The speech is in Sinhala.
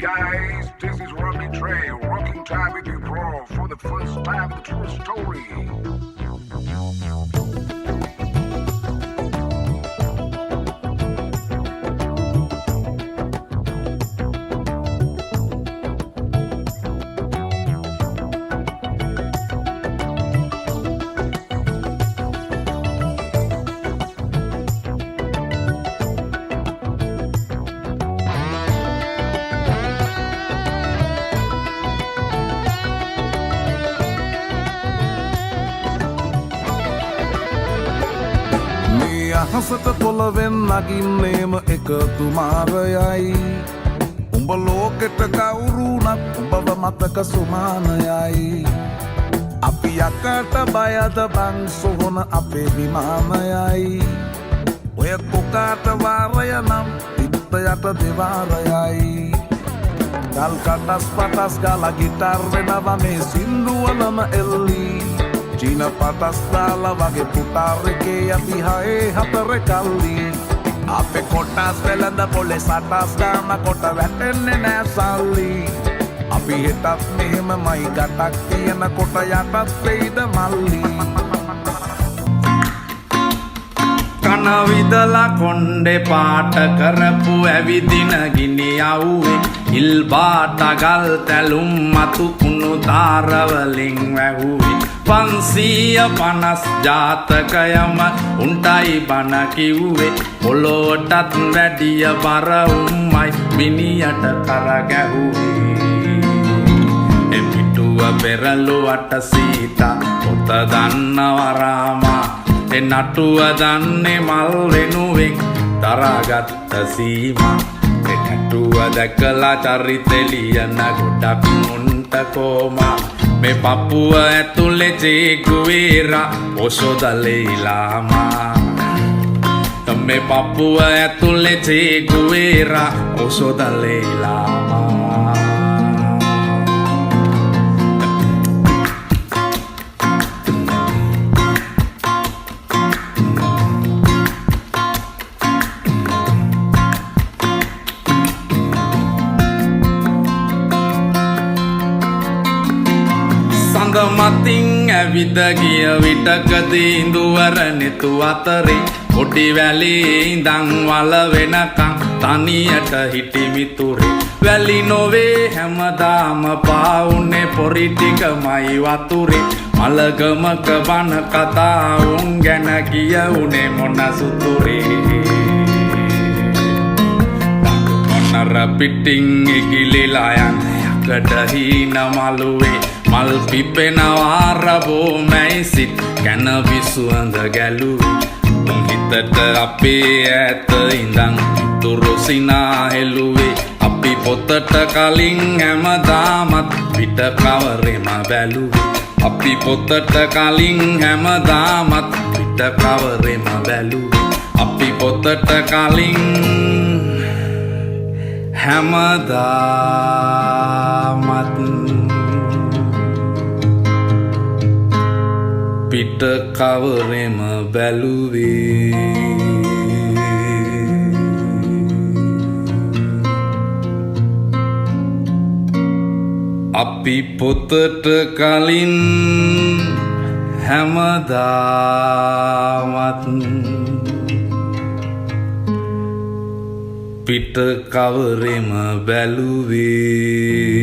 guys, this is Rodney Trey, rocking time with you, bro, for the first time, the true story. හසට පොළවෙන් නගින්නේම එකතු මාරයයි උඹ ලෝකෙට කවුරුනත් උඹව මතක සුමානයයි අපි යකට බයද බං සොහොන අපේ විමානයයි ඔය කොකාට වාරය නම් තිත්ත යට දෙවාරයයි ගල් කටස් පටස් ගාලා ගිටාර් වෙනවා මේ සින්දුවලම එල්ලී චීන පටස් දාලා වගේ පුටාරකේ අපි හයේ හතර කල්ලි අපේ කොටස් වෙලඳ පොලේ සටස් ගාන කොට වැටෙන්නේ නෑ සල්ලි අපි හෙටත් මෙහෙමමයි ගටක් තියෙන කොට යටත් වෙයිද මල්ලි කන විදලා කොණ්ඩේ පාට කරපු ඇවිදින ගිනි යව්වේ ඉල් බාට ගල් තැලුම් මතු කුණු තාරවලින් වැහුවේ 550 ජාතකයම උන්ටයි බණ කිව්වේ පොළොවටත් වැඩිය බර උම්මයි මිනියට කර ගැහුවේ එපිටුව පෙරළුවට සීතා පොත දන්නව රාමා ඒ නටුව දන්නේ මල් වෙනුවෙන් දරාගත්ත සීමා ඒ නටුව දැකලා චරිතෙ ලියන ගොඩක් උන්ට කෝමා මේ පපුව ඇතුලේ චේකුවේරා ඔසෝ දලෙයිලාමා මේ පපුව ඇතුලේ චේකුවේරා ඔසෝ දලෙයිලාමා මතින් ඇවිද ගිය විටකදී ඉඳුවර නෙතු අතරේ කොඩි වැලේ ඉඳන් වල වෙනකන් තනියට හිටි මිතුරේ වැලි නොවේ හැමදාම පාවුනේ පොරි ටිකමයි වතුරේ මලගමක බන කතා උන් ගැන කියුනේ මොන සුතුරේ මොනර පිටින් ඉගිලිලා යන යකඩ හීන මලුවේ මල් පිපෙනවා රබෝ මැයිසිත් කැන විසුවඳ ගැලුවේ උන් හිතට අපේ ඇත ඉඳන් තුරුසිනා හෙළුවේ අපි පොතට කලින් හැමදාමත් පිට කවරෙම බැලුවේ අපි පොතට කලින් හැමදාමත් පිට කවරෙම බැලුවේ අපි පොතට කලින් හැමදාමත් පිට කවරෙම බැලුවේ අපි පොතට කලින් හැමදාමත් පිට කවරෙම බැලුවේ